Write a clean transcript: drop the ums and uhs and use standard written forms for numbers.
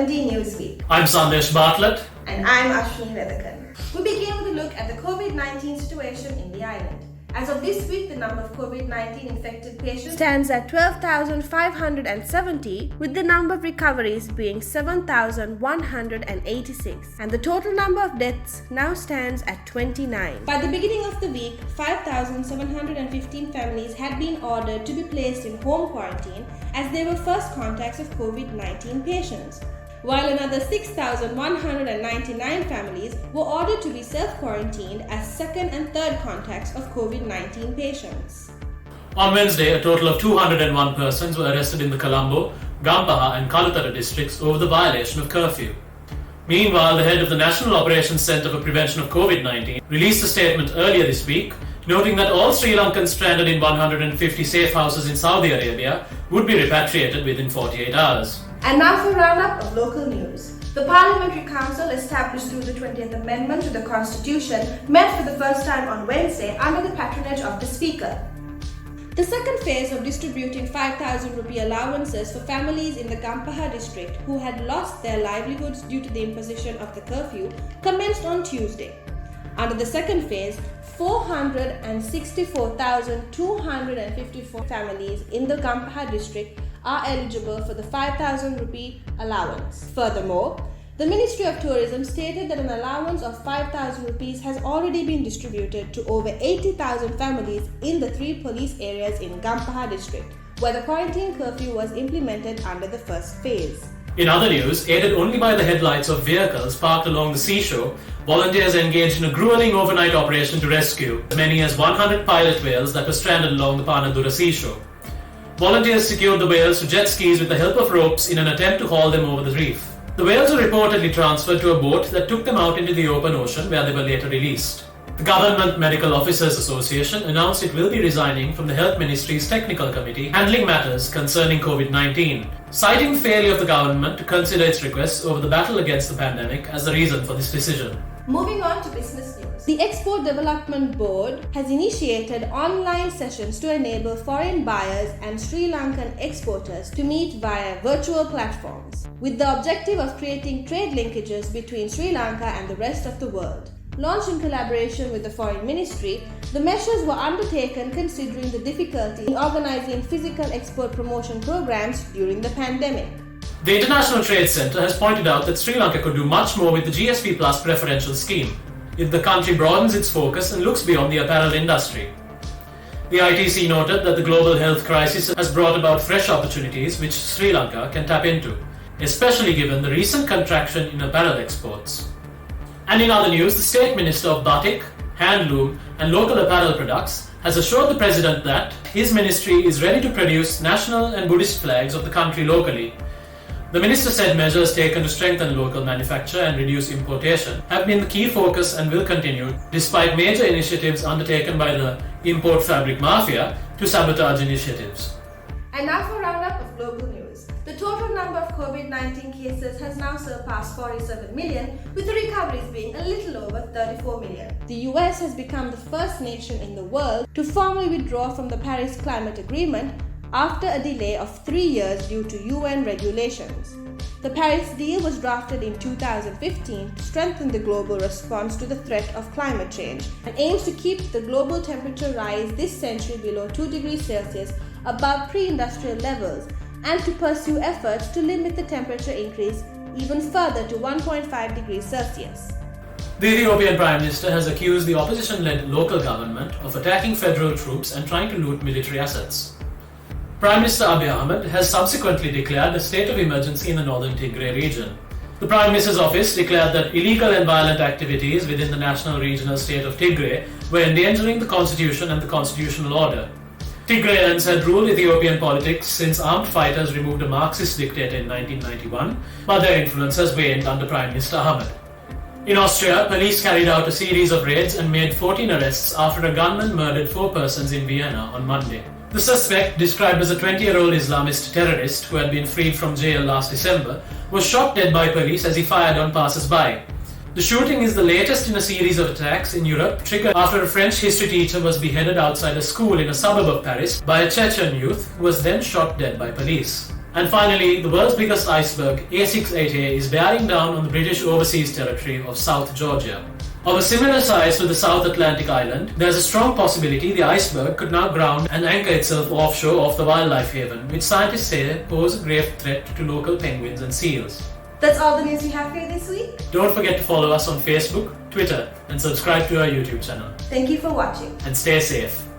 Lmd Newsweek. I'm Sandesh Bartlett. And I'm Ashwini Vethakan. We begin with a look at the COVID-19 situation in the island. As of this week, the number of COVID-19 infected patients stands at 12,570, with the number of recoveries being 7,186, and the total number of deaths now stands at 29. By the beginning of the week, 5,715 families had been ordered to be placed in home quarantine as they were first contacts of COVID-19 patients, while another 6,199 families were ordered to be self-quarantined as second and third contacts of COVID-19 patients. On Wednesday, a total of 201 persons were arrested in the Colombo, Gampaha and Kalutara districts over the violation of curfew. Meanwhile, the head of the National Operations Centre for Prevention of COVID-19 released a statement earlier this week, noting that all Sri Lankans stranded in 150 safe houses in Saudi Arabia would be repatriated within 48 hours. And now for a roundup of local news. The Parliamentary Council, established through the 20th Amendment to the Constitution, met for the first time on Wednesday under the patronage of the Speaker. The second phase of distributing 5,000 rupee allowances for families in the Gampaha district who had lost their livelihoods due to the imposition of the curfew commenced on Tuesday. Under the second phase, 464,254 families in the Gampaha district are eligible for the 5,000 rupee allowance. Furthermore, the Ministry of Tourism stated that an allowance of 5,000 rupees has already been distributed to over 80,000 families in the 3 police areas in Gampaha district, where the quarantine curfew was implemented under the first phase. In other news, aided only by the headlights of vehicles parked along the seashore, volunteers engaged in a grueling overnight operation to rescue as many as 100 pilot whales that were stranded along the Panadura seashore. Volunteers secured the whales to jet skis with the help of ropes in an attempt to haul them over the reef. The whales were reportedly transferred to a boat that took them out into the open ocean, where they were later released. The Government Medical Officers Association announced it will be resigning from the Health Ministry's Technical Committee handling matters concerning COVID-19, citing failure of the government to consider its requests over the battle against the pandemic as the reason for this decision. Moving on to business news. The Export Development Board has initiated online sessions to enable foreign buyers and Sri Lankan exporters to meet via virtual platforms, with the objective of creating trade linkages between Sri Lanka and the rest of the world. Launched in collaboration with the Foreign Ministry, the measures were undertaken considering the difficulty in organizing physical export promotion programs during the pandemic. The International Trade Centre has pointed out that Sri Lanka could do much more with the GSP Plus preferential scheme if the country broadens its focus and looks beyond the apparel industry. The ITC noted that the global health crisis has brought about fresh opportunities which Sri Lanka can tap into, especially given the recent contraction in apparel exports. And in other news, the State Minister of Batik, Handloom and Local Apparel Products has assured the President that his ministry is ready to produce national and Buddhist flags of the country locally. The Minister said measures taken to strengthen local manufacture and reduce importation have been the key focus and will continue despite major initiatives undertaken by the import fabric mafia to sabotage initiatives. And now for a roundup of global news. The total number of COVID-19 cases has now surpassed 47 million, with the recoveries being a little over 34 million. The US has become the first nation in the world to formally withdraw from the Paris Climate Agreement after a delay of 3 years due to UN regulations. The Paris deal was drafted in 2015 to strengthen the global response to the threat of climate change and aims to keep the global temperature rise this century below 2 degrees Celsius above pre-industrial levels, and to pursue efforts to limit the temperature increase even further to 1.5 degrees Celsius. The Ethiopian Prime Minister has accused the opposition-led local government of attacking federal troops and trying to loot military assets. Prime Minister Abiy Ahmed has subsequently declared a state of emergency in the northern Tigray region. The Prime Minister's office declared that illegal and violent activities within the national regional state of Tigray were endangering the constitution and the constitutional order. Tigrayans had ruled Ethiopian politics since armed fighters removed a Marxist dictator in 1991, but their influence has waned under Prime Minister Ahmed. In Austria, police carried out a series of raids and made 14 arrests after a gunman murdered 4 persons in Vienna on Monday. The suspect, described as a 20-year-old Islamist terrorist who had been freed from jail last December, was shot dead by police as he fired on passers-by. The shooting is the latest in a series of attacks in Europe, triggered after a French history teacher was beheaded outside a school in a suburb of Paris by a Chechen youth who was then shot dead by police. And finally, the world's biggest iceberg, A68A, is bearing down on the British overseas territory of South Georgia. Of a similar size to the South Atlantic island, there's a strong possibility the iceberg could now ground and anchor itself offshore off the wildlife haven, which scientists say pose a grave threat to local penguins and seals. That's all the news we have for you this week. Don't forget to follow us on Facebook, Twitter, and subscribe to our YouTube channel. Thank you for watching. And stay safe.